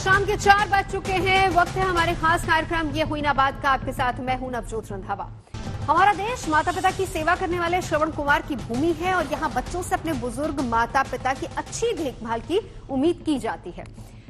शाम के 4 बज चुके हैं। वक्त है हमारे खास कार्यक्रम ये हुई ना बात का। आपके साथ मैं हूं नवजोत रंधावा। हमारा देश माता पिता की सेवा करने वाले श्रवण कुमार की भूमि है और यहाँ बच्चों से अपने बुजुर्ग माता पिता की अच्छी देखभाल की उम्मीद की जाती है।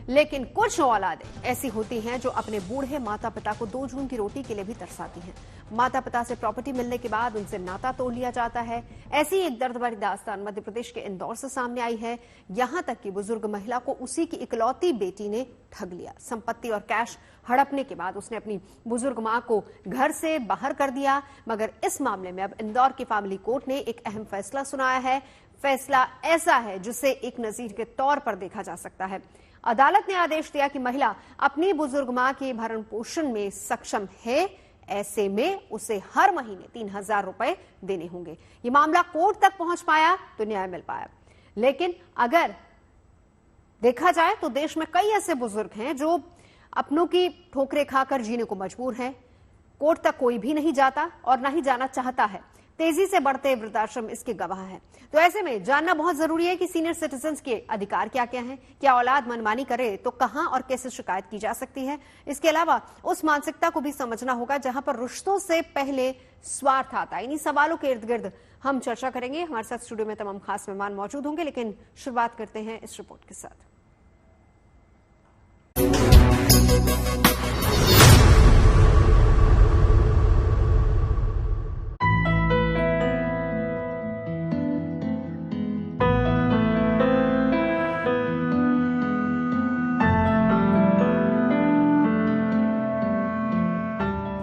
लेकिन कुछ औलादें ऐसी होती हैं जो अपने बूढ़े माता पिता को 2 जून की रोटी के लिए भी तरसाती हैं। माता पिता से प्रॉपर्टी मिलने के बाद उनसे नाता तोड़ लिया जाता है। ऐसी एक दर्द भरी दास्तान मध्य प्रदेश के इंदौर से सामने आई है। यहां तक कि बुजुर्ग महिला को उसी की इकलौती बेटी ने ठग लिया। संपत्ति और कैश हड़पने के बाद उसने अपनी बुजुर्ग मां को घर से बाहर कर दिया। मगर इस मामले में अब इंदौर की फैमिली कोर्ट ने एक अहम फैसला सुनाया है। फैसला ऐसा है जिसे एक नजीर के तौर पर देखा जा सकता है। अदालत ने आदेश दिया कि महिला अपनी बुजुर्ग मां के भरण पोषण में सक्षम है, ऐसे में उसे हर महीने 3,000 रुपए देने होंगे। ये मामला कोर्ट तक पहुंच पाया तो न्याय मिल पाया। लेकिन अगर देखा जाए तो देश में कई ऐसे बुजुर्ग हैं जो अपनों की ठोकरें खाकर जीने को मजबूर हैं। कोर्ट तक कोई भी नहीं जाता और ना ही जाना चाहता है। तेजी से बढ़ते वृद्धाश्रम इसके गवाह हैं। तो ऐसे में जानना बहुत जरूरी है कि सीनियर सिटीजन्स के अधिकार क्या क्या हैं। क्या औलाद मनमानी करे तो कहां और कैसे शिकायत की जा सकती है। इसके अलावा उस मानसिकता को भी समझना होगा जहां पर रिश्तों से पहले स्वार्थ आता है। इन्हीं सवालों के इर्द गिर्द हम चर्चा करेंगे। हमारे साथ स्टूडियो में तमाम खास मेहमान मौजूद होंगे, लेकिन शुरुआत करते हैं इस रिपोर्ट के साथ।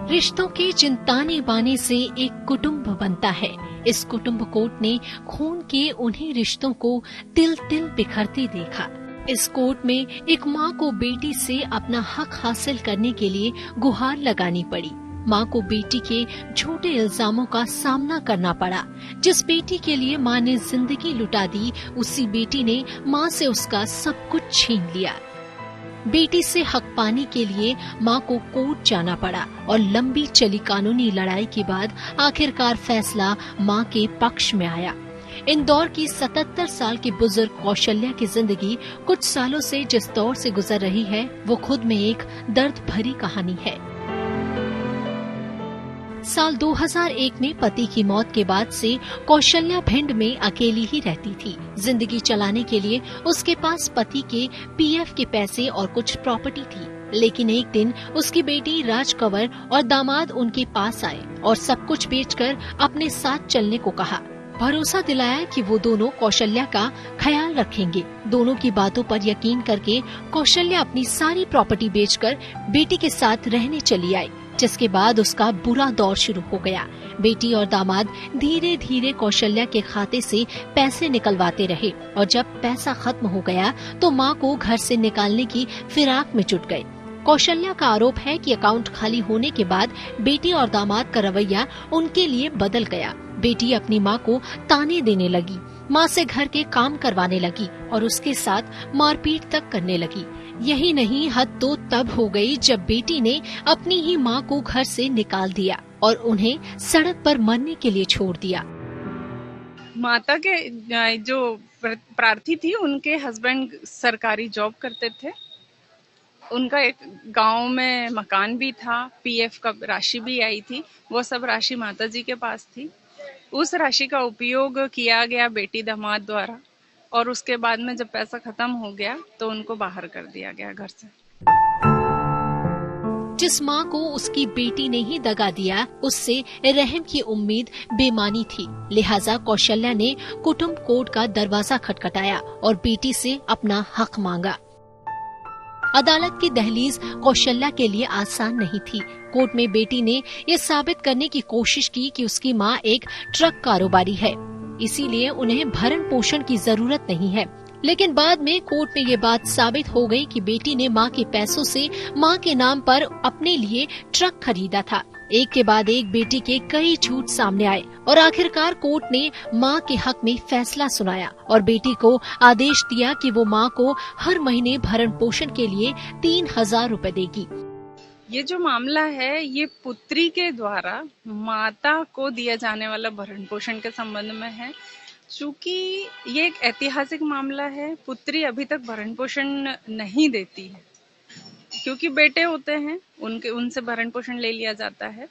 रिश्तों के चिंताने बाने से एक कुटुंब बनता है। इस कुटुंब कोर्ट ने खून के उन्हीं रिश्तों को तिल तिल बिखरते देखा। इस कोर्ट में एक माँ को बेटी से अपना हक हासिल करने के लिए गुहार लगानी पड़ी। माँ को बेटी के झूठे इल्जामों का सामना करना पड़ा। जिस बेटी के लिए माँ ने जिंदगी लुटा दी, उसी बेटी ने माँ से उसका सब कुछ छीन लिया। बेटी से हक पाने के लिए मां को कोर्ट जाना पड़ा और लंबी चली कानूनी लड़ाई के बाद आखिरकार फैसला मां के पक्ष में आया। इंदौर की 77 साल की बुजुर्ग कौशल्या की जिंदगी कुछ सालों से जिस दौर से गुजर रही है, वो खुद में एक दर्द भरी कहानी है। साल 2001 में पति की मौत के बाद से कौशल्या भिंड में अकेली ही रहती थी। जिंदगी चलाने के लिए उसके पास पति के पीएफ के पैसे और कुछ प्रॉपर्टी थी। लेकिन एक दिन उसकी बेटी राजकंवर और दामाद उनके पास आए और सब कुछ बेचकर अपने साथ चलने को कहा। भरोसा दिलाया कि वो दोनों कौशल्या का ख्याल रखेंगे। दोनों की बातों पर यकीन करके कौशल्या अपनी सारी प्रॉपर्टी बेचकर बेटी के साथ रहने चली आई, जिसके बाद उसका बुरा दौर शुरू हो गया। बेटी और दामाद धीरे धीरे कौशल्या के खाते से पैसे निकलवाते रहे और जब पैसा खत्म हो गया तो मां को घर से निकालने की फिराक में जुट गए। कौशल्या का आरोप है कि अकाउंट खाली होने के बाद बेटी और दामाद का रवैया उनके लिए बदल गया। बेटी अपनी मां को ताने देने लगी, मां से घर के काम करवाने लगी और उसके साथ मारपीट तक करने लगी। यही नहीं, हद तो तब हो गई जब बेटी ने अपनी ही मां को घर से निकाल दिया और उन्हें सड़क पर मरने के लिए छोड़ दिया। माता के जो प्रार्थी थी, उनके हस्बैंड सरकारी जॉब करते थे। उनका एक गांव में मकान भी था, पीएफ का राशि भी आई थी। वो सब राशि माता जी के पास थी। उस राशि का उपयोग किया गया बेटी दामाद द्वारा और उसके बाद में जब पैसा खत्म हो गया तो उनको बाहर कर दिया गया घर से। जिस मां को उसकी बेटी ने ही दगा दिया, उससे रहम की उम्मीद बेमानी थी। लिहाजा कौशल्या ने कुटुंब कोर्ट का दरवाजा खटखटाया और बेटी से अपना हक मांगा। अदालत की दहलीज कौशल्या के लिए आसान नहीं थी। कोर्ट में बेटी ने ये साबित करने की कोशिश की कि उसकी मां एक ट्रक कारोबारी है, इसीलिए उन्हें भरण पोषण की जरूरत नहीं है। लेकिन बाद में कोर्ट में ये बात साबित हो गई कि बेटी ने मां के पैसों से मां के नाम पर अपने लिए ट्रक खरीदा था। एक के बाद एक बेटी के कई झूठ सामने आए और आखिरकार कोर्ट ने मां के हक में फैसला सुनाया और बेटी को आदेश दिया कि वो मां को हर महीने भरण पोषण के लिए 3,000 रुपए देगी। ये जो मामला है, ये पुत्री के द्वारा माता को दिया जाने वाला भरण पोषण के संबंध में है। चूंकि ये एक ऐतिहासिक मामला है, पुत्री अभी तक भरण पोषण नहीं देती है। क्योंकि बेटे होते हैं, उनसे भरण पोषण ले लिया जाता है।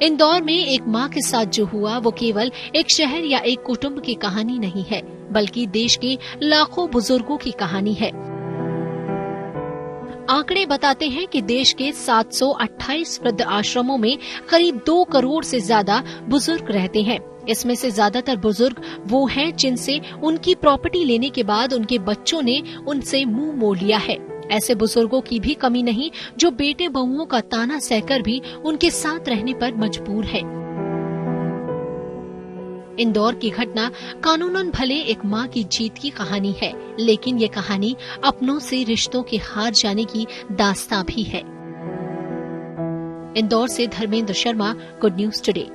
इंदौर में एक मां के साथ जो हुआ वो केवल एक शहर या एक कुटुंब की कहानी नहीं है, बल्कि देश के लाखों बुजुर्गों की कहानी है। आंकड़े बताते हैं कि देश के 728 वृद्ध आश्रमों में करीब 2 करोड़ से ज्यादा बुजुर्ग रहते हैं। इसमें से ज्यादातर बुजुर्ग वो हैं जिनसे उनकी प्रॉपर्टी लेने के बाद उनके बच्चों ने उनसे मुंह मोड़ लिया है। ऐसे बुजुर्गों की भी कमी नहीं जो बेटे बहुओं का ताना सहकर भी उनके साथ रहने पर मजबूर है। इंदौर की घटना कानूनन भले एक मां की जीत की कहानी है, लेकिन ये कहानी अपनों से रिश्तों के हार जाने की दास्तां भी है। इंदौर से Dharmendra Sharma, good news today.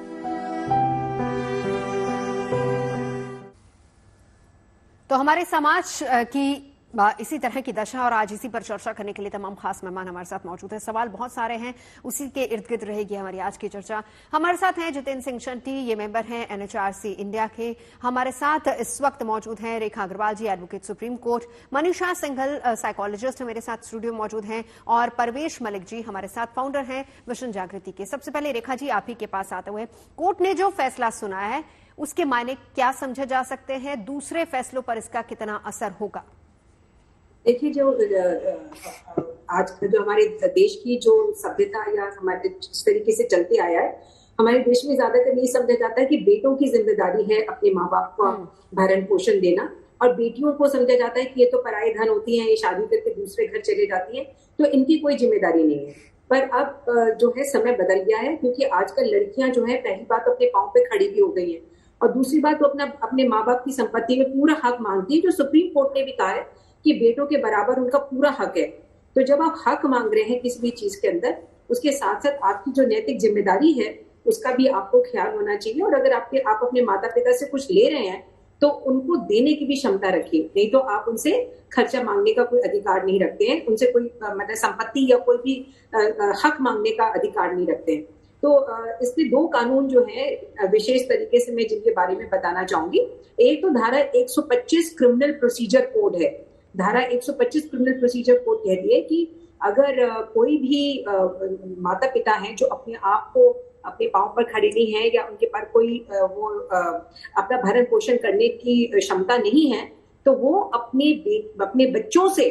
तो हमारे समाज की इसी तरह की दशा और आज इसी पर चर्चा करने के लिए तमाम खास मेहमान हमारे साथ मौजूद हैं। सवाल बहुत सारे हैं, उसी के इर्द गिर्द रहेगी हमारी आज की चर्चा। हमारे साथ हैं जितेंद्र सिंह शंटी, ये मेंबर हैं एनएचआरसी इंडिया के। हमारे साथ इस वक्त मौजूद हैं Rekha Agarwal ji, advocate Supreme Court. Manisha Singhal psychologist मेरे साथ स्टूडियो मौजूद हैं, और परवेश मलिक जी हमारे साथ फाउंडर हैं मिशन जागृति के। सबसे पहले रेखा जी, आप ही के पास आते हुए, कोर्ट ने जो फैसला सुनाया है उसके मायने क्या समझे जा सकते हैं? दूसरे फैसलों पर इसका कितना असर होगा? देखिए, जो आज जो हमारे देश की जो सभ्यता या हमारे जिस तरीके से चलते आया है, हमारे देश में ज्यादातर ये समझा जाता है कि बेटों की जिम्मेदारी है अपने माँ बाप को भरण पोषण देना, और बेटियों को समझा जाता है कि ये तो पराये धन होती हैं, ये शादी करके दूसरे घर चले जाती हैं, तो इनकी कोई जिम्मेदारी नहीं है। पर अब जो है समय बदल गया है, क्योंकि आजकल लड़कियां जो है पहली बात अपने पांव पे खड़ी भी हो गई है, और दूसरी बात वो अपने माँ बाप की संपत्ति में पूरा हक मांगती है, जो सुप्रीम कोर्ट ने भी कहा है कि बेटों के बराबर उनका पूरा हक है। तो जब आप हक मांग रहे हैं किसी भी चीज के अंदर, उसके साथ साथ आपकी जो नैतिक जिम्मेदारी है उसका भी आपको ख्याल होना चाहिए। और अगर आप अपने माता पिता से कुछ ले रहे हैं तो उनको देने की भी क्षमता रखिए, नहीं तो आप उनसे खर्चा मांगने का कोई अधिकार नहीं रखते हैं, उनसे कोई मतलब संपत्ति या कोई भी हक मांगने का अधिकार नहीं रखते हैं। तो इसके 2 कानून जो है विशेष तरीके से मैं जिनके बारे में बताना चाहूंगी। एक तो धारा 125 क्रिमिनल प्रोसीजर कोड है। धारा 125 क्रिमिनल प्रोसीजर कोड कहती है कि अगर कोई भी माता पिता हैं जो अपने आप को अपने पांव पर खड़े नहीं है, या उनके पर कोई अपना भरण पोषण करने की क्षमता नहीं है, तो वो अपने बच्चों से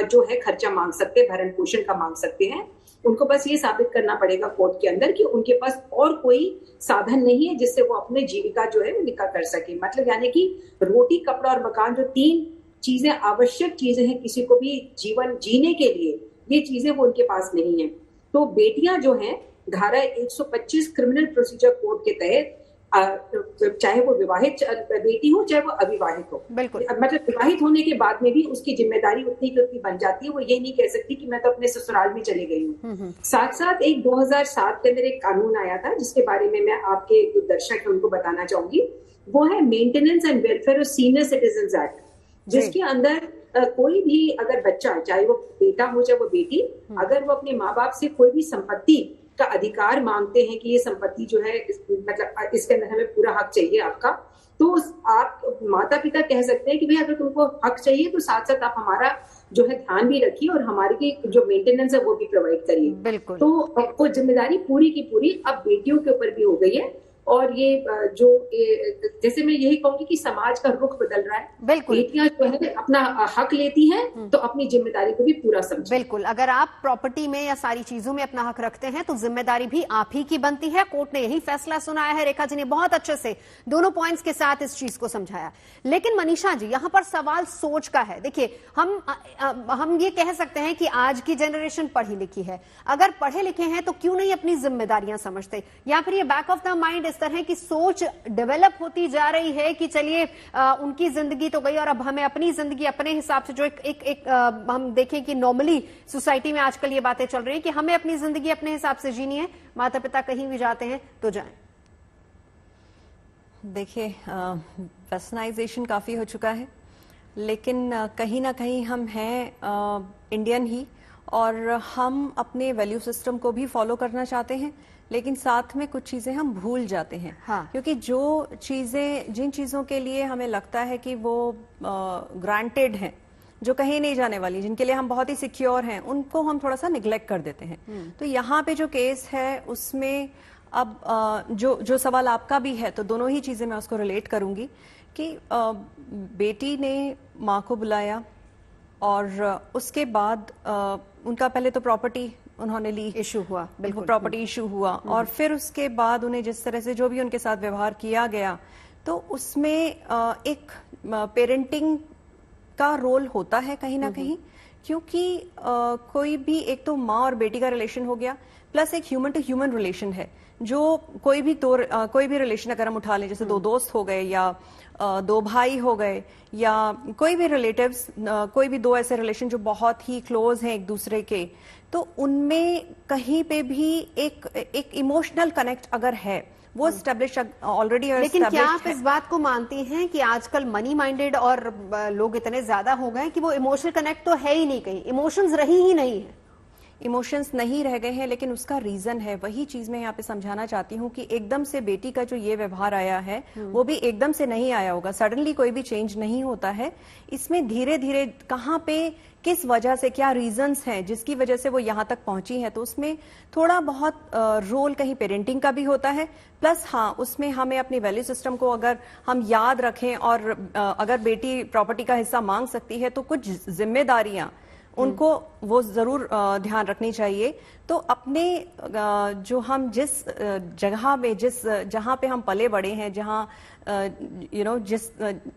जो है खर्चा मांग सकते हैं, भरण पोषण का मांग सकते हैं। उनको बस ये साबित करना पड़ेगा कोर्ट के अंदर कि उनके पास और कोई साधन नहीं है जिससे वो अपने जीविका जो है निकाल कर सके। मतलब यानी कि रोटी, कपड़ा और मकान, जो 3 चीजें आवश्यक चीजें हैं किसी को भी जीवन जीने के लिए, ये चीजें वो उनके पास नहीं है। तो बेटियां जो हैं धारा 125 क्रिमिनल प्रोसीजर कोड के तहत, चाहे वो विवाहित बेटी हो चाहे वो अविवाहित हो, बिल्कुल, मतलब विवाहित होने के बाद में भी उसकी जिम्मेदारी उतनी की उतनी बन जाती है। वो ये नहीं कह सकती कि मैं तो अपने ससुराल में चली गई हूँ। साथ साथ एक 2007 के अंदर एक कानून आया था जिसके बारे में मैं आपके जो दर्शक है उनको बताना चाहूंगी। वो है maintenance and welfare of senior citizen act, जिसके अंदर कोई भी अगर बच्चा, चाहे वो बेटा हो चाहे वो बेटी, अगर वो अपने माँ बाप से कोई भी संपत्ति का अधिकार मांगते हैं कि ये संपत्ति जो है मतलब इसके अंदर हमें पूरा हक चाहिए आपका, तो आप माता पिता कह सकते हैं कि भाई अगर तुमको हक चाहिए तो साथ साथ आप हमारा जो है ध्यान भी रखिए और हमारी जो मेंटेनेंस है वो भी प्रोवाइड करिए। बिल्कुल। तो वो जिम्मेदारी पूरी की पूरी अब बेटियों के ऊपर भी हो गई है। और ये जो जैसे मैं यही कहूंगी कि समाज का रुख बदल रहा है। बिल्कुल, बेटियां जो है अपना हक लेती हैं तो अपनी जिम्मेदारी को भी पूरा समझे। बिल्कुल, अगर आप प्रॉपर्टी में या सारी चीजों में अपना हक रखते हैं तो जिम्मेदारी भी आप ही की बनती है। कोर्ट ने यही फैसला सुनाया है। रेखा जी ने बहुत अच्छे से दोनों पॉइंट्स के साथ इस चीज को समझाया। लेकिन मनीषा जी, यहाँ पर सवाल सोच का है। देखिए, हम ये कह सकते हैं कि आज की जनरेशन पढ़ी लिखी है, अगर पढ़े लिखे हैं तो क्यों नहीं अपनी जिम्मेदारियां समझते, या फिर ये बैक ऑफ द माइंड इस तरह की सोच डेवलप होती जा रही है कि चलिए उनकी जिंदगी तो गई और अब हमें अपनी जिंदगी अपने हिसाब से, जो एक हम देखें कि नॉर्मली सोसाइटी में आजकल ये बातें चल रही है कि हमें अपनी जिंदगी अपने हिसाब से जीनी है, माता पिता कहीं भी जाते हैं तो जाएं। देखिए, वेस्टर्नाइजेशन काफी हो चुका है, लेकिन कहीं ना कहीं हम हैं इंडियन ही, और हम अपने वैल्यू सिस्टम को भी फॉलो करना चाहते हैं, लेकिन साथ में कुछ चीजें हम भूल जाते हैं। हाँ। क्योंकि जिन चीजों के लिए हमें लगता है कि वो ग्रांटेड हैं, जो कहीं नहीं जाने वाली, जिनके लिए हम बहुत ही सिक्योर हैं, उनको हम थोड़ा सा निग्लेक्ट कर देते हैं। तो यहाँ पे जो केस है उसमें अब जो सवाल आपका भी है, तो दोनों ही चीजें मैं उसको रिलेट करूंगी कि बेटी ने माँ को बुलाया और उसके बाद उनका पहले तो प्रॉपर्टी उन्होंने ली, इशू हुआ, बिल्कुल प्रॉपर्टी इशू हुआ, और फिर उसके बाद उन्हें जिस तरह से जो भी उनके साथ व्यवहार किया गया, तो उसमें एक पेरेंटिंग का रोल होता है कहीं ना कहीं, क्योंकि कोई भी, एक तो माँ और बेटी का रिलेशन हो गया, प्लस एक ह्यूमन टू ह्यूमन रिलेशन है, जो कोई भी रिलेशन अगर हम उठा लें, जैसे दो दोस्त हो गए या दो भाई हो गए या कोई भी रिलेटिव्स, कोई भी दो ऐसे रिलेशन जो बहुत ही क्लोज हैं एक दूसरे के, तो उनमें कहीं पे भी एक इमोशनल कनेक्ट अगर है वो स्टैब्लिश ऑलरेडी। लेकिन क्या आप इस बात को मानती हैं कि आजकल मनी माइंडेड और लोग इतने ज्यादा हो गए कि वो इमोशनल कनेक्ट तो है ही नहीं, कहीं इमोशंस रही ही नहीं है? इमोशंस नहीं रह गए हैं, लेकिन उसका रीजन है, वही चीज मैं यहाँ पे समझाना चाहती हूँ कि एकदम से बेटी का जो ये व्यवहार आया है वो भी एकदम से नहीं आया होगा, सडनली कोई भी चेंज नहीं होता है। इसमें धीरे धीरे कहाँ पे किस वजह से, क्या रीजंस हैं जिसकी वजह से वो यहाँ तक पहुंची है, तो उसमें थोड़ा बहुत रोल कहीं पेरेंटिंग का भी होता है, प्लस हाँ उसमें हमें अपनी वैल्यू सिस्टम को अगर हम याद रखें और अगर बेटी प्रॉपर्टी का हिस्सा मांग सकती है तो कुछ जिम्मेदारियां उनको वो जरूर ध्यान रखनी चाहिए। तो अपने जो हम जिस जगह में जहां पे हम पले बड़े हैं, जहां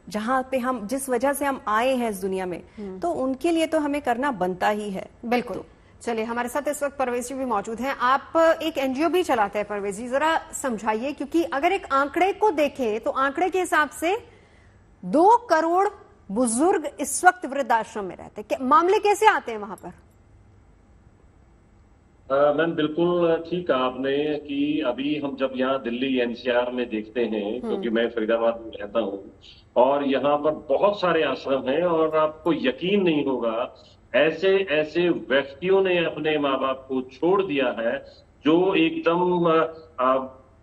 जहां पे हम जिस वजह से हम आए हैं इस दुनिया में, तो उनके लिए तो हमें करना बनता ही है। बिल्कुल। चलिए, हमारे साथ इस वक्त परवेज जी भी मौजूद हैं। आप एक एनजीओ भी चलाते हैं परवेज जी, जरा समझाइए, क्योंकि अगर एक आंकड़े को देखें तो आंकड़े के हिसाब से 2 करोड़ बुजुर्ग इस वक्त वृद्धाश्रम में रहते हैं। मामले कैसे आते हैं वहां पर? मैम बिल्कुल ठीक कहा आपने कि अभी हम जब यहाँ दिल्ली एनसीआर में देखते हैं, क्योंकि मैं फरीदाबाद में रहता हूँ और यहाँ पर बहुत सारे आश्रम हैं और आपको यकीन नहीं होगा ऐसे ऐसे व्यक्तियों ने अपने माँ बाप को छोड़ दिया है जो एकदम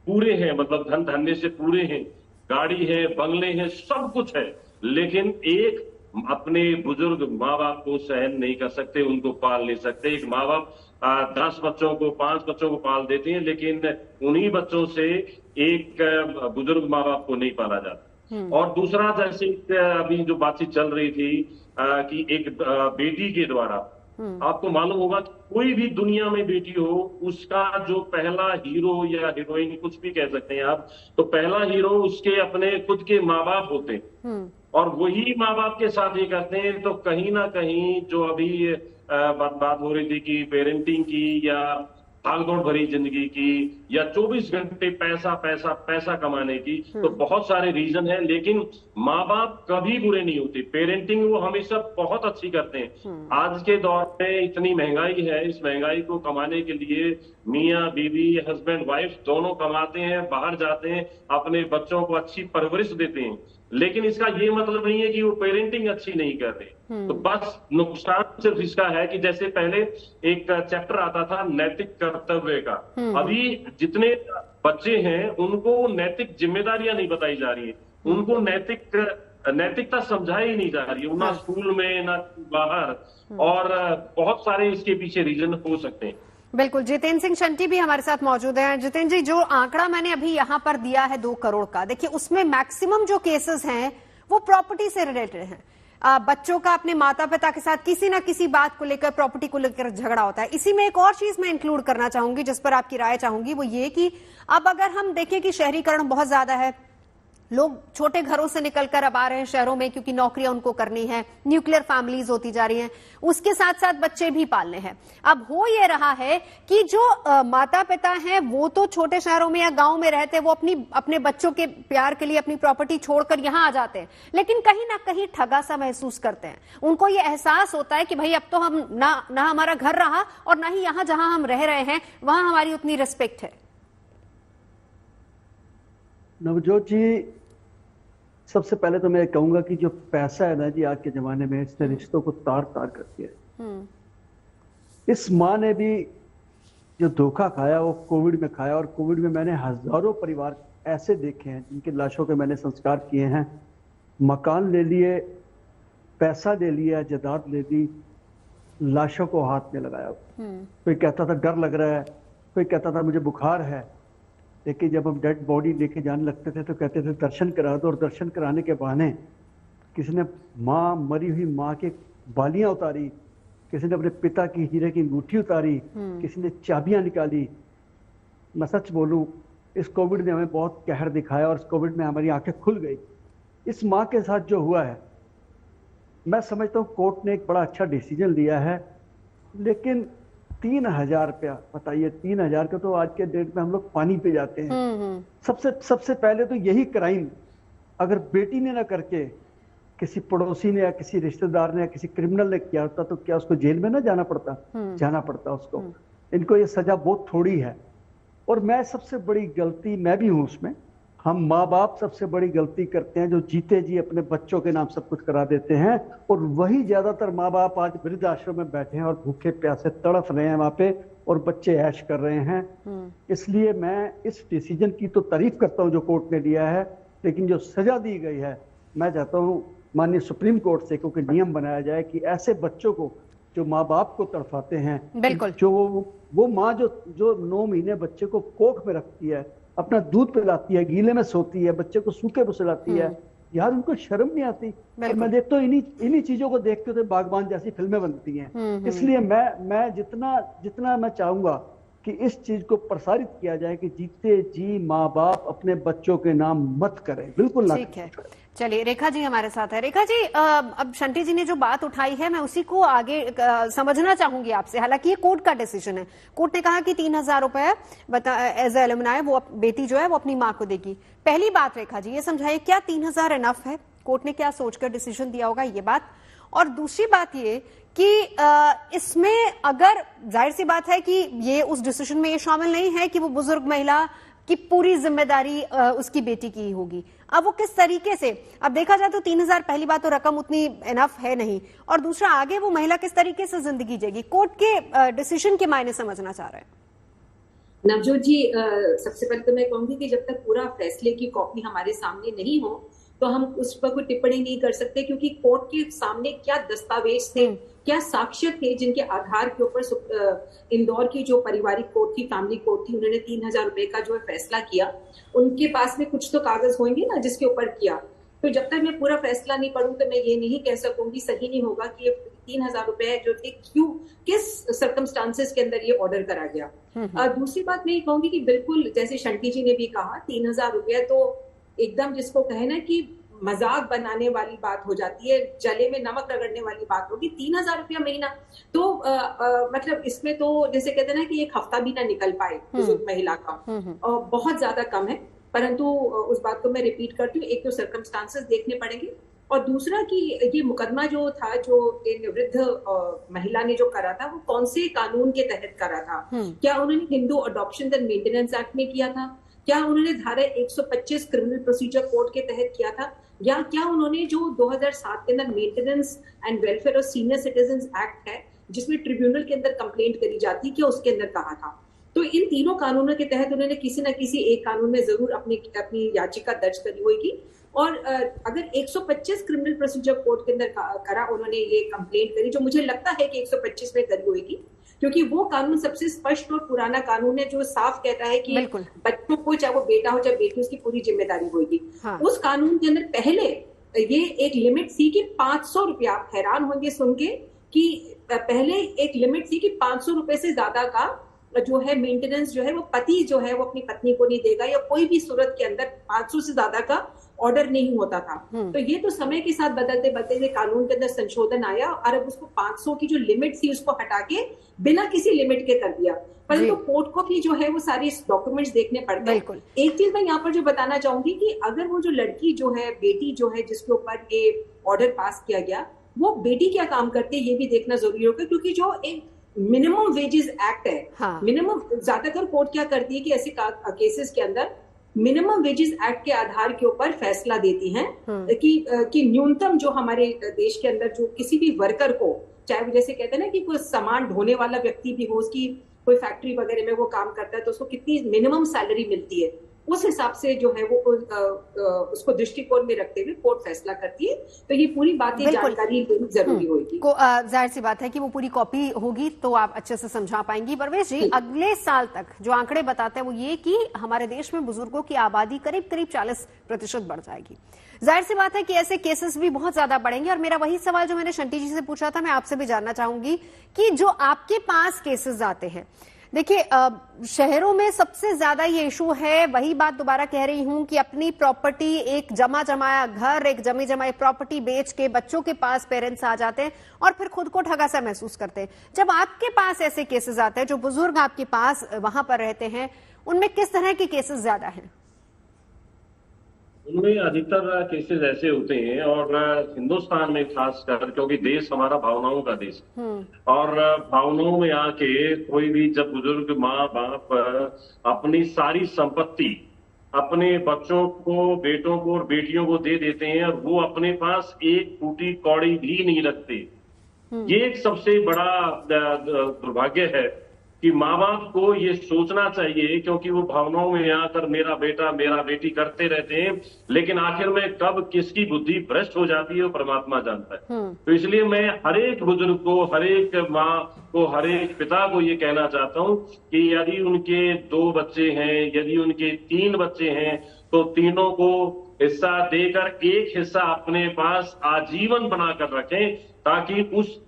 पूरे हैं, मतलब धन धान्य से पूरे हैं, गाड़ी है, बंगले हैं, सब कुछ है, लेकिन एक अपने बुजुर्ग माँ बाप को सहन नहीं कर सकते, उनको पाल नहीं सकते। एक माँ बाप 10 बच्चों को, 5 बच्चों को पाल देते हैं, लेकिन उन्हीं बच्चों से एक बुजुर्ग माँ बाप को नहीं पाला जाता। और दूसरा, जैसे अभी जो बातचीत चल रही थी कि एक बेटी के द्वारा, आपको मालूम होगा कोई भी दुनिया में बेटी हो, उसका जो पहला हीरो या हीरोइन, कुछ भी कह सकते हैं आप, तो पहला हीरो उसके अपने खुद के माँ बाप होते हैं और वही माँ बाप के साथ ये करते हैं। तो कहीं ना कहीं जो अभी बात हो रही थी कि पेरेंटिंग की या भागदौड़ भरी जिंदगी की या 24 घंटे पैसा पैसा पैसा कमाने की, तो बहुत सारे रीजन है, लेकिन माँ बाप कभी बुरे नहीं होते। पेरेंटिंग वो हमेशा बहुत अच्छी करते हैं। आज के दौर में इतनी महंगाई है, इस महंगाई को कमाने के लिए मियाँ बीवी, हस्बैंड वाइफ दोनों कमाते हैं, बाहर जाते हैं, अपने बच्चों को अच्छी परवरिश देते हैं, लेकिन इसका ये मतलब नहीं है कि वो पेरेंटिंग अच्छी नहीं कर रहे। तो बस नुकसान सिर्फ इसका है कि जैसे पहले एक चैप्टर आता था नैतिक कर्तव्य का, अभी जितने बच्चे हैं उनको नैतिक जिम्मेदारियां नहीं बताई जा रही है, उनको नैतिकता समझाई ही नहीं जा रही है, ना स्कूल में ना बाहर, और बहुत सारे इसके पीछे रीजन हो सकते हैं। बिल्कुल। जितेंद्र सिंह शंटी भी हमारे साथ मौजूद हैं। जितेंद्र जी, जो आंकड़ा मैंने अभी यहाँ पर दिया है 2 करोड़ का, देखिए उसमें मैक्सिमम जो केसेस हैं वो प्रॉपर्टी से रिलेटेड हैं। बच्चों का अपने माता पिता के साथ किसी ना किसी बात को लेकर, प्रॉपर्टी को लेकर झगड़ा होता है। इसी में एक और चीज मैं इंक्लूड करना चाहूंगी, जिस पर आपकी राय चाहूंगी, वो ये कि अब अगर हम देखें कि शहरीकरण बहुत ज्यादा है, लोग छोटे घरों से निकलकर अब आ रहे हैं शहरों में क्योंकि नौकरियां उनको करनी है, न्यूक्लियर फैमिलीज होती जा रही हैं, उसके साथ साथ बच्चे भी पालने हैं। अब हो ये रहा है कि जो माता पिता हैं वो तो छोटे शहरों में या गांव में रहते हैं, वो अपने बच्चों के प्यार के लिए अपनी प्रॉपर्टी छोड़कर यहां आ जाते हैं, लेकिन कहीं ना कहीं ठगा सा महसूस करते हैं। उनको ये एहसास होता है कि भाई अब तो हम ना हमारा घर रहा और ना ही यहां जहां हम रह रहे हैं वहां हमारी उतनी रिस्पेक्ट है। नवजोत जी, सबसे पहले तो मैं कहूंगा कि जो पैसा है ना जी, आज के जमाने में इसने रिश्तों को तार तार कर दिया है। इस माँ ने भी जो धोखा खाया वो कोविड में खाया, और कोविड में मैंने हजारों परिवार ऐसे देखे हैं जिनकी लाशों के मैंने संस्कार किए हैं, मकान ले लिए, पैसा ले लिया, जायदाद ले ली, लाशों को हाथ में लगाया। कोई कहता था डर लग रहा है, कोई कहता था मुझे बुखार है। लेकिन जब हम डेड बॉडी लेके जाने लगते थे तो कहते थे दर्शन करा दो, और दर्शन कराने के बहाने किसी ने मरी हुई माँ के बालियां उतारी, किसी ने अपने पिता की हीरे की अंगूठी उतारी, किसी ने चाबियां निकाली। मैं सच बोलूं, इस कोविड ने हमें बहुत कहर दिखाया और इस कोविड में हमारी आंखें खुल गई। इस माँ के साथ जो हुआ है, मैं समझता हूँ कोर्ट ने एक बड़ा अच्छा डिसीजन लिया है। लेकिन 3,000 रुपया, बताइए 3,000 का तो आज के डेट में हम लोग पानी पे जाते हैं। सबसे पहले तो यही क्राइम अगर बेटी ने ना करके किसी पड़ोसी ने या किसी रिश्तेदार ने या किसी क्रिमिनल ने किया होता तो क्या उसको जेल में ना जाना पड़ता? जाना पड़ता उसको। इनको ये सजा बहुत थोड़ी है। और मैं सबसे बड़ी गलती, मैं भी हूं उसमें, हम माँ बाप सबसे बड़ी गलती करते हैं जो जीते जी अपने बच्चों के नाम सब कुछ करा देते हैं। और वही ज्यादातर माँ बाप आज वृद्ध आश्रम में बैठे हैं और भूखे प्यासे तड़फ रहे हैं वहां पे, और बच्चे ऐश कर रहे हैं। इसलिए मैं इस डिसीजन की तो तारीफ करता हूं जो कोर्ट ने लिया है, लेकिन जो सजा दी गई है, मैं चाहता हूं माननीय सुप्रीम कोर्ट से क्योंकि नियम बनाया जाए कि ऐसे बच्चों को जो माँ बाप को तड़फाते हैं, बिल्कुल, जो वो माँ जो 9 महीने बच्चे को कोख में रखती है, अपना दूध पिलाती है, गीले में सोती है, बच्चे को सूखे में सुलाती है, यार उनको शर्म नहीं आती? और मैं देखता हूँ इन्हीं चीजों को देखते हुए बागबान जैसी फिल्में बनती हैं। इसलिए मैं जितना मैं चाहूंगा कि इस चीज को प्रसारित किया जाए कि जीते जी माँ बाप अपने बच्चों के नाम मत करें, बिल्कुल ना। ठीक है, चलिए रेखा जी हमारे साथ है। रेखा जी, अब शंटी जी ने जो बात उठाई है मैं उसी को आगे समझना चाहूंगी आपसे। हालांकि ये कोर्ट का डिसीजन है, कोर्ट ने कहा कि 3,000 रुपए एज ए एलुमनाई वो बेटी जो है वो अपनी माँ को देगी। पहली बात रेखा जी ये समझाइए, क्या 3,000 इनफ है? कोर्ट ने क्या सोचकर डिसीजन दिया होगा, ये बात। और दूसरी बात ये कि इसमें अगर जाहिर सी बात है कि ये उस डिसीजन में ये शामिल नहीं है कि वो बुजुर्ग महिला की पूरी जिम्मेदारी उसकी बेटी की होगी। अब वो किस तरीके से, अब देखा जाए तो 3,000 पहली बात तो रकम उतनी इनफ है नहीं, और दूसरा आगे वो महिला किस तरीके से जिंदगी जिएगी। कोर्ट के डिसीजन के मायने समझना चाह रहे हैं। नवजोत जी, सबसे पहले तो मैं कहूंगी कि जब तक पूरा फैसले की कॉपी हमारे सामने नहीं हो तो हम उस पर कोई टिप्पणी नहीं कर सकते, क्योंकि कोर्ट के सामने क्या दस्तावेज थे, क्या साक्ष्य थे जिनके आधार के ऊपर इंदौर की जो पारिवारिक कोर्ट थी, फैमिली कोर्ट थी, उन्होंने 3,000 रुपए का जो है फैसला किया। उनके पास में कुछ तो कागज होंगे ना जिसके ऊपर किया। तो जब तक मैं पूरा फैसला नहीं पढ़ूं तो मैं ये नहीं कह सकूंगी, सही नहीं होगा कि ये 3,000 रुपए जो थे क्यों, किस सर्कमस्टांसेस के अंदर ये ऑर्डर करा गया। दूसरी बात मैं ये कहूंगी कि बिल्कुल जैसे शंटी जी ने भी कहा, 3,000 रुपया तो एकदम जिसको कहे ना कि मजाक बनाने वाली बात हो जाती है, जले में नमक रगड़ने वाली बात होगी। 3,000 रुपया महीना तो मतलब इसमें तो जैसे कहते हैं ना कि एक हफ्ता भी ना निकल पाए बुजुर्ग महिला का, और बहुत ज्यादा कम है। परंतु उस बात को मैं रिपीट करती हूँ, एक तो सर्कमस्टांसेस देखने पड़ेंगे, और दूसरा कि ये मुकदमा जो था, जो वृद्ध महिला ने जो करा था, वो कौन से कानून के तहत करा था। क्या उन्होंने Hindu adoption and maintenance act में किया था, क्या उन्होंने धारा 125 क्रिमिनल प्रोसीजर कोड के तहत किया था, या क्या उन्होंने जो 2007 के अंदर maintenance and welfare of senior citizen act है जिसमें ट्रिब्यूनल के अंदर कंप्लेंट करी जाती है, क्या उसके अंदर कहा था। तो इन तीनों कानूनों के तहत उन्होंने किसी न किसी एक कानून में जरूर अपनी याचिका दर्ज करी होगी। और अगर 125 क्रिमिनल प्रोसीजर कोड के अंदर करा उन्होंने ये कंप्लेंट करी, जो मुझे लगता है कि 125 में करी होगी, क्योंकि वो कानून सबसे स्पष्ट और पुराना कानून है जो साफ कहता है कि बच्चों को, चाहे वो बेटा हो चाहे बेटी, उसकी पूरी जिम्मेदारी होगी। उस कानून के अंदर पहले ये एक लिमिट थी कि 500 रुपया, आप हैरान होंगे सुन के कि पहले एक लिमिट थी कि 500 रुपए से ज्यादा का जो है मेंटेनेंस जो है वो पति जो है वो अपनी पत्नी को नहीं देगा, या कोई भी सूरत के अंदर 500 से ज्यादा का ऑर्डर नहीं होता था। तो ये तो समय के साथ बदलते बदलते कानून के अंदर संशोधन आया, और अब उसको 500 की जो लिमिट थी उसको हटा के बिना किसी लिमिट के कर दिया। परंतु कोर्ट को भी जो है वो सारे डॉक्यूमेंट्स देखने पड़ते हैं। एक चीज मैं यहाँ पर जो बताना चाहूंगी कि अगर वो जो लड़की जो है, बेटी जो है जिसके ऊपर ये ऑर्डर पास किया गया, वो बेटी क्या काम करती है ये भी देखना जरूरी होगा, क्योंकि जो एक मिनिमम वेजेस एक्ट है, मिनिमम, ज्यादातर कोर्ट क्या करती है कि ऐसे केसेस के अंदर मिनिमम वेजेस एक्ट के आधार के ऊपर फैसला देती हैं कि न्यूनतम जो हमारे देश के अंदर जो किसी भी वर्कर को, चाहे वो जैसे कहते हैं ना कि कोई सामान ढोने वाला व्यक्ति भी हो, उसकी कोई फैक्ट्री वगैरह में वो काम करता है तो उसको कितनी मिनिमम सैलरी मिलती है, उस हिसाब से जो है वो उसको दृष्टिकोण में रखते हुए कोर्ट फैसला करती है। तो ये पूरी बातें जानकारी जरूरी होगी। जाहिर सी बात है कि वो पूरी कॉपी होगी तो आप अच्छे से समझा पाएंगी। परवेश जी, अगले साल तक जो आंकड़े बताते हैं वो ये कि हमारे देश में बुजुर्गों की आबादी करीब करीब 40% बढ़ जाएगी। जाहिर सी बात है कि ऐसे केसेस भी बहुत ज्यादा बढ़ेंगे। और मेरा वही सवाल जो मैंने शंटी जी से पूछा था, मैं आपसे भी जानना चाहूंगी कि जो आपके पास केसेस आते हैं, देखिए शहरों में सबसे ज्यादा ये इशू है, वही बात दोबारा कह रही हूं कि अपनी प्रॉपर्टी, एक जमा जमाया घर, एक जमी जमाई प्रॉपर्टी बेच के बच्चों के पास पेरेंट्स आ जाते हैं और फिर खुद को ठगा सा महसूस करते हैं। जब आपके पास ऐसे केसेस आते हैं, जो बुजुर्ग आपके पास वहां पर रहते हैं, उनमें किस तरह के केसेस ज्यादा हैं? उनमें अधिकतर केसेस ऐसे होते हैं, और हिंदुस्तान में खासकर, क्योंकि देश हमारा भावनाओं का देश है, और भावनाओं में आके कोई भी जब बुजुर्ग माँ बाप अपनी सारी संपत्ति अपने बच्चों को, बेटों को और बेटियों को दे देते हैं और वो अपने पास एक फूटी कौड़ी भी नहीं रखते, ये एक सबसे बड़ा दुर्भाग्य है कि माँ बाप को ये सोचना चाहिए, क्योंकि वो भावनाओं में आकर मेरा बेटा मेरा बेटी करते रहते हैं, लेकिन आखिर में कब किसकी बुद्धि भ्रष्ट हो जाती है वो परमात्मा जानता है। तो इसलिए मैं हर एक बुजुर्ग को, हर एक माँ को, हर एक पिता को ये कहना चाहता हूँ कि यदि उनके 2 बच्चे हैं, यदि उनके 3 बच्चे हैं, तो तीनों को हिस्सा देकर एक हिस्सा अपने पास आजीवन बनाकर रखें, ताकि उस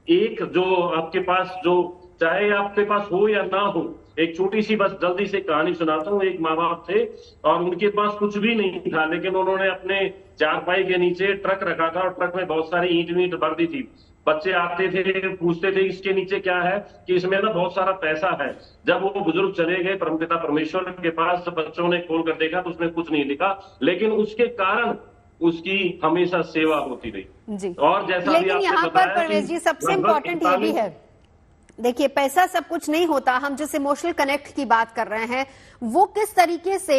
एक जो आपके पास, जो चाहे आपके पास हो या ना हो, एक छोटी सी बस जल्दी से कहानी सुनाता हूँ। एक माँ बाप थे और उनके पास कुछ भी नहीं था, लेकिन उन्होंने अपने चारपाई के नीचे ट्रक रखा था और ट्रक में बहुत सारी ईंट वींट भर दी थी। बच्चे आते थे, पूछते थे इसके नीचे क्या है, कि इसमें ना बहुत सारा पैसा है। जब वो बुजुर्ग चले गए परमपिता परमेश्वर के पास, जब बच्चों ने खोल कर देखा तो उसमें कुछ नहीं लिखा, लेकिन उसके कारण उसकी हमेशा सेवा होती रही जी। और जैसा लेकिन यहाँ पर परवेश जी सबसे इम्पोर्टेंट ये भी है, देखिए पैसा सब कुछ नहीं होता। हम जिस इमोशनल कनेक्ट की बात कर रहे हैं, वो किस तरीके से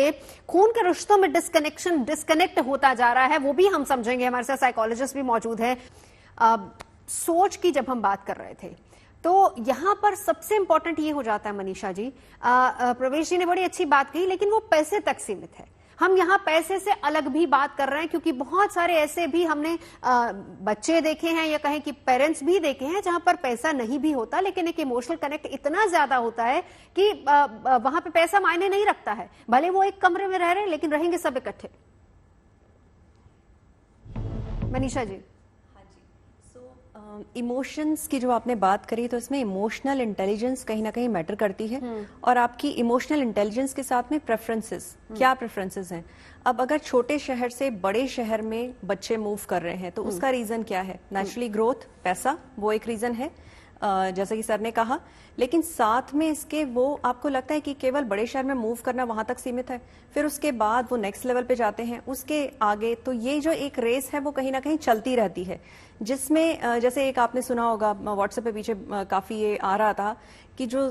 खून के रिश्तों में डिस्कनेक्ट होता जा रहा है, वो भी हम समझेंगे। हमारे साथ साइकोलॉजिस्ट भी मौजूद है। सोच की जब हम बात कर रहे थे, तो यहां पर सबसे इंपॉर्टेंट ये हो जाता है मनीषा जी, प्रवेश जी ने बड़ी अच्छी बात कही, लेकिन वो पैसे तक सीमित है। हम यहाँ पैसे से अलग भी बात कर रहे हैं, क्योंकि बहुत सारे ऐसे भी हमने बच्चे देखे हैं, या कहें कि पेरेंट्स भी देखे हैं, जहां पर पैसा नहीं भी होता, लेकिन एक इमोशनल कनेक्ट इतना ज्यादा होता है कि वहां पे पैसा मायने नहीं रखता है। भले वो एक कमरे में रह रहे हैं, लेकिन रहेंगे सब इकट्ठे। मनीषा जी। इमोशंस की जो आपने बात करी, तो इसमें इमोशनल इंटेलिजेंस कहीं ना कहीं मैटर करती है, और आपकी इमोशनल इंटेलिजेंस के साथ में प्रेफरेंसेस, क्या प्रेफरेंसेस हैं। अब अगर छोटे शहर से बड़े शहर में बच्चे मूव कर रहे हैं, तो उसका रीजन क्या है? नेचुरली ग्रोथ, पैसा, वो एक रीजन है, जैसा कि सर ने कहा। लेकिन साथ में इसके वो आपको लगता है कि केवल बड़े शहर में मूव करना वहां तक सीमित है, फिर उसके बाद वो नेक्स्ट लेवल पे जाते हैं, उसके आगे। तो ये जो एक रेस है वो कहीं ना कहीं चलती रहती है, जिसमें जैसे एक आपने सुना होगा, व्हाट्सएप पे पीछे काफी ये आ रहा था कि जो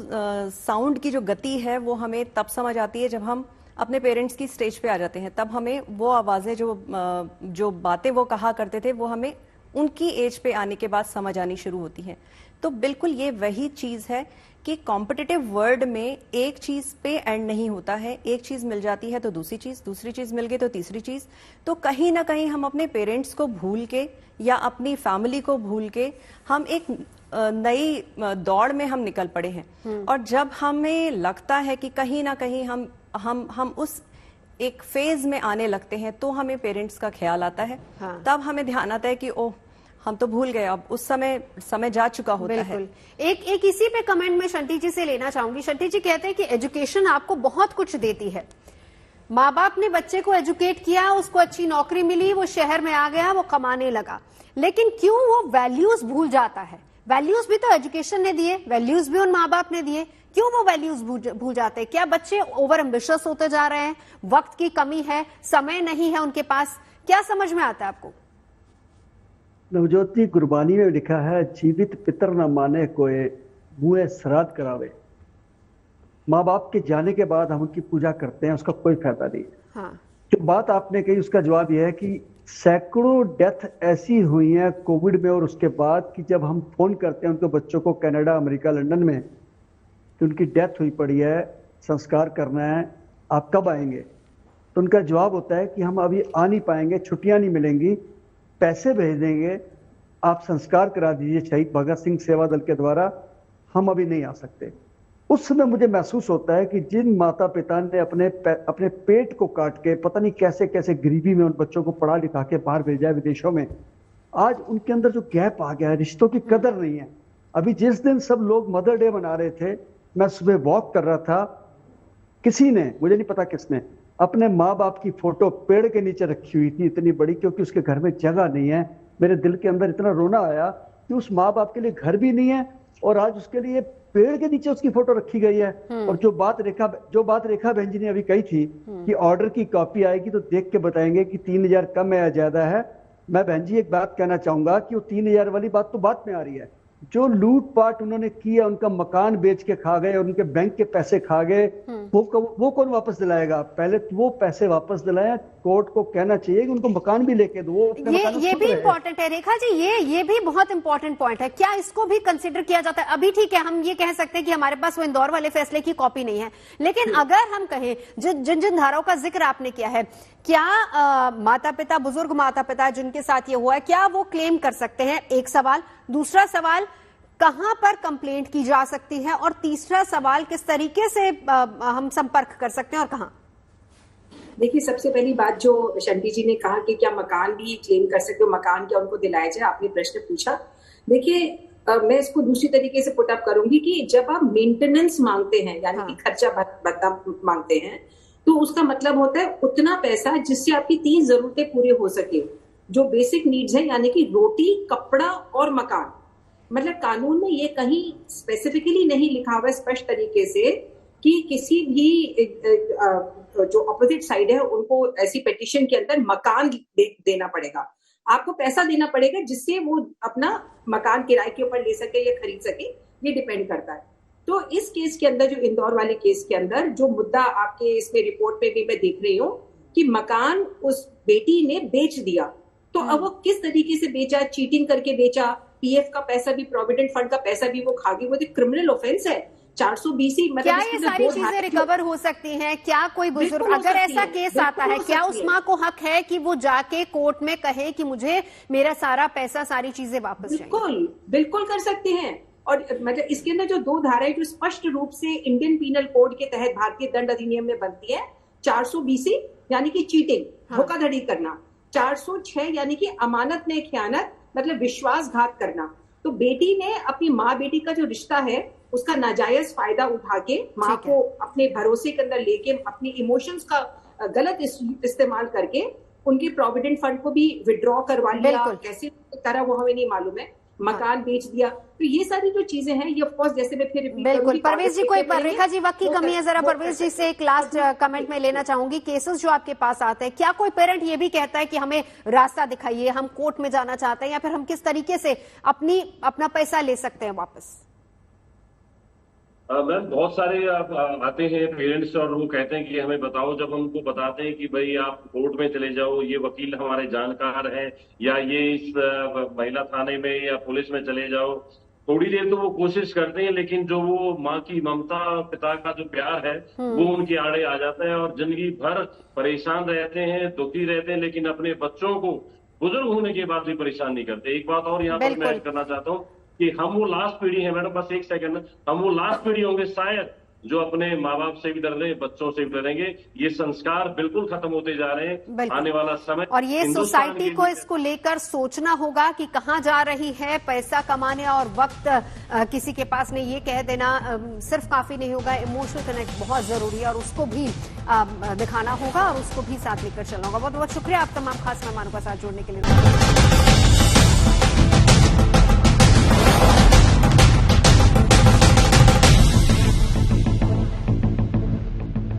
साउंड की जो गति है वो हमें तब समझ आती है जब हम अपने पेरेंट्स की स्टेज पे आ जाते हैं। तब हमें वो आवाजें, जो बातें वो कहा करते थे, वो हमें उनकी एज पे आने के बाद समझ आनी शुरू होती है। तो बिल्कुल ये वही चीज है कि कॉम्पिटिटिव वर्ल्ड में एक चीज पे एंड नहीं होता है। एक चीज मिल जाती है तो दूसरी चीज मिल गई तो तीसरी चीज। तो कहीं ना कहीं हम अपने पेरेंट्स को भूल के या अपनी फैमिली को भूल के हम एक नई दौड़ में हम निकल पड़े हैं। और जब हमें लगता है कि कहीं ना कहीं हम उस एक फेज में आने लगते हैं, तो हमें पेरेंट्स का ख्याल आता है। हाँ। तब हमें ध्यान आता है कि ओह, हम तो भूल गए, अब उस समय जा चुका होता है। एक इसी पे कमेंट में शंटी जी से लेना चाहूंगी। शंटी जी कहते हैं कि एजुकेशन आपको बहुत कुछ देती है। माँ बाप ने बच्चे को एजुकेट किया, उसको अच्छी नौकरी मिली, वो शहर में आ गया, वो कमाने लगा, लेकिन क्यों वो वैल्यूज भूल जाता है? वैल्यूज भी तो एजुकेशन ने दिए, वैल्यूज भी उन माँ बाप ने दिए, क्यों वो वैल्यूज भूल जाते हैं? क्या बच्चे ओवर एम्बिशियस होते जा रहे हैं? वक्त की कमी है, समय नहीं है उनके पास? क्या समझ में आता है आपको? नवज्योति गुरबानी में लिखा है, जीवित पितर न माने कोई, मुँह श्राद्ध करावे। माँ बाप के जाने के बाद हम उनकी पूजा करते हैं, उसका कोई फायदा नहीं। हाँ। जो बात आपने कही उसका जवाब यह है कि सैकड़ों डेथ ऐसी हुई हैं कोविड में और उसके बाद कि जब हम फोन करते हैं उनके बच्चों को कनाडा, अमेरिका, लंदन में, कि उनकी डेथ हुई पड़ी है, संस्कार करना है, आप कब आएंगे? तो उनका जवाब होता है कि हम अभी आ नहीं पाएंगे, छुट्टियां नहीं मिलेंगी, पैसे भेज देंगे, आप संस्कार करा दीजिए शहीद भगत सिंह सेवा दल के द्वारा, हम अभी नहीं आ सकते। उस समय मुझे महसूस होता है कि जिन माता पिता ने अपने पेट को काट के पता नहीं कैसे कैसे गरीबी में उन बच्चों को पढ़ा लिखा के बाहर भेजा है विदेशों में, आज उनके अंदर जो गैप आ गया है, रिश्तों की कदर नहीं है। अभी जिस दिन सब लोग मदर डे मना रहे थे, मैं सुबह वॉक कर रहा था, किसी ने, मुझे नहीं पता किसने, अपने माँ बाप की फोटो पेड़ के नीचे रखी हुई थी, इतनी बड़ी, क्योंकि उसके घर में जगह नहीं है। मेरे दिल के अंदर इतना रोना आया कि उस माँ बाप के लिए घर भी नहीं है और आज उसके लिए पेड़ के नीचे उसकी फोटो रखी गई है। और जो बात रेखा बहन जी ने अभी कही थी कि ऑर्डर की कॉपी आएगी तो देख के बताएंगे कि 3000 कम है या ज्यादा है, मैं बहन जी एक बात कहना चाहूंगा कि वो 3000 वाली बात तो बाद में आ रही है। जो लूटपाट उन्होंने किया, उनका मकान बेच के खा गए, उनके बैंक के पैसे खा गए, वो कौन वापस दिलाएगा? पहले तो वो पैसे वापस दिलाएं, कोर्ट को कहना चाहिए कि उनको मकान भी लेके दो। ये भी इम्पोर्टेंट है रेखा जी, ये भी बहुत इंपॉर्टेंट पॉइंट है। क्या इसको भी कंसिडर किया जाता है? अभी ठीक है, हम ये कह सकते हैं कि हमारे पास वो इंदौर वाले फैसले की कॉपी नहीं है, लेकिन अगर हम कहें जिन जिन धाराओं का जिक्र आपने किया है, क्या माता पिता, बुजुर्ग माता पिता जिनके साथ ये हुआ है, क्या वो क्लेम कर सकते हैं? एक सवाल। दूसरा सवाल, कहां पर कंप्लेंट की जा सकती है? और तीसरा सवाल, किस तरीके से हम संपर्क कर सकते हैं और कहां? देखिए, सबसे पहली बात जो शंटी जी ने कहा कि क्या मकान भी क्लेम कर सकते हो, मकान क्या उनको दिलाया जाए, आपने प्रश्न पूछा। देखिए, मैं इसको दूसरी तरीके से पुट अप करूंगी कि जब आप मेंटेनेंस मांगते हैं, यानी कि खर्चा भत्ता मांगते हैं, तो उसका मतलब होता है उतना पैसा जिससे आपकी 3 जरूरतें पूरी हो सके। जो बेसिक नीड्स है, यानी कि रोटी, कपड़ा और मकान। मतलब कानून में ये कहीं स्पेसिफिकली नहीं लिखा हुआ है स्पष्ट तरीके से कि किसी भी जो अपोजिट साइड है उनको ऐसी पिटीशन के अंदर मकान देना पड़ेगा। आपको पैसा देना पड़ेगा जिससे वो अपना मकान किराए के ऊपर ले सके या खरीद सके, ये डिपेंड करता है। तो इस केस के अंदर, जो इंदौर वाले केस के अंदर जो मुद्दा आपके इसमें रिपोर्ट में भी मैं देख रही हूँ कि मकान उस बेटी ने बेच दिया, तो अब वो किस तरीके से बेचा, चीटिंग करके बेचा, पीएफ का पैसा भी, प्रोविडेंट फंड का पैसा भी वो खा गई, वो तो क्रिमिनल ऑफेंस है। 420 मतलब क्या ये सारी चीजें रिकवर हो सकती हैं? क्या कोई बुजुर्ग, अगर ऐसा केस आता है, क्या उस माँ को हक है कि वो जाके कोर्ट में कहे कि मुझे मेरा सारा पैसा, सारी चीजें वापस चाहिए? बिल्कुल कर सकते हैं। और मतलब इसके अंदर जो 2 धाराएं जो स्पष्ट रूप से इंडियन पीनल कोड के तहत भारतीय दंड अधिनियम में बनती है, 420 यानी कि चीटिंग, धोखाधड़ी करना, 406 यानी कि अमानत में खयानत, मतलब विश्वासघात करना। तो बेटी ने अपनी माँ बेटी का जो रिश्ता है उसका नाजायज फायदा उठा के माँ को अपने भरोसे के अंदर लेके अपने इमोशंस का गलत इस्तेमाल करके उनके प्रोविडेंट फंड को भी विड्रॉ करवा लिया, कैसे तरह वो हमें नहीं मालूम है, मकान बेच दिया। तो ये सारी जो चीजें हैं, ये ऑफ कोर्स, जैसे मैं फिर बिल्कुल। परवेज जी, कोई रेखा जी वक्त की कमी है, जरा परवेज जी से एक लास्ट कमेंट में लेना चाहूंगी। केसेस जो आपके पास आते हैं, क्या कोई पेरेंट ये भी कहता है कि हमें रास्ता दिखाइए, हम कोर्ट में जाना चाहते हैं, या फिर हम किस तरीके से अपना पैसा ले सकते हैं वापस? मैम, बहुत सारे आते हैं पेरेंट्स और वो कहते हैं कि हमें बताओ। जब हम उनको बताते हैं कि भाई आप कोर्ट में चले जाओ, ये वकील हमारे जानकार हैं, या ये इस महिला थाने में या पुलिस में चले जाओ, थोड़ी देर तो वो कोशिश करते हैं, लेकिन जो वो माँ की ममता, पिता का जो प्यार है वो उनके आड़े आ जाता है और जिंदगी भर परेशान रहते हैं, दुखी रहते हैं, लेकिन अपने बच्चों को बुजुर्ग होने के बाद भी परेशान नहीं करते। एक बात और यहाँ पर मैं ऐड करना चाहता हूँ कि हम वो लास्ट पीढ़ी है, मैडम बस एक सेकंड, हम वो लास्ट पीढ़ी होंगे शायद जो अपने माँ बाप से भी डर रहे हैं, बच्चों से भी डरेंगे। ये संस्कार बिल्कुल खत्म होते जा रहे हैं, आने वाला समय। और ये सोसाइटी को इसको लेकर सोचना होगा कि कहाँ जा रही है पैसा कमाने, और वक्त किसी के पास नहीं, ये कह देना सिर्फ काफी नहीं होगा, इमोशनल कनेक्ट बहुत जरूरी है और उसको भी दिखाना होगा और उसको भी साथ लेकर चलना होगा। बहुत बहुत शुक्रिया आप तमाम खास मेहमानों का साथ जोड़ने के लिए।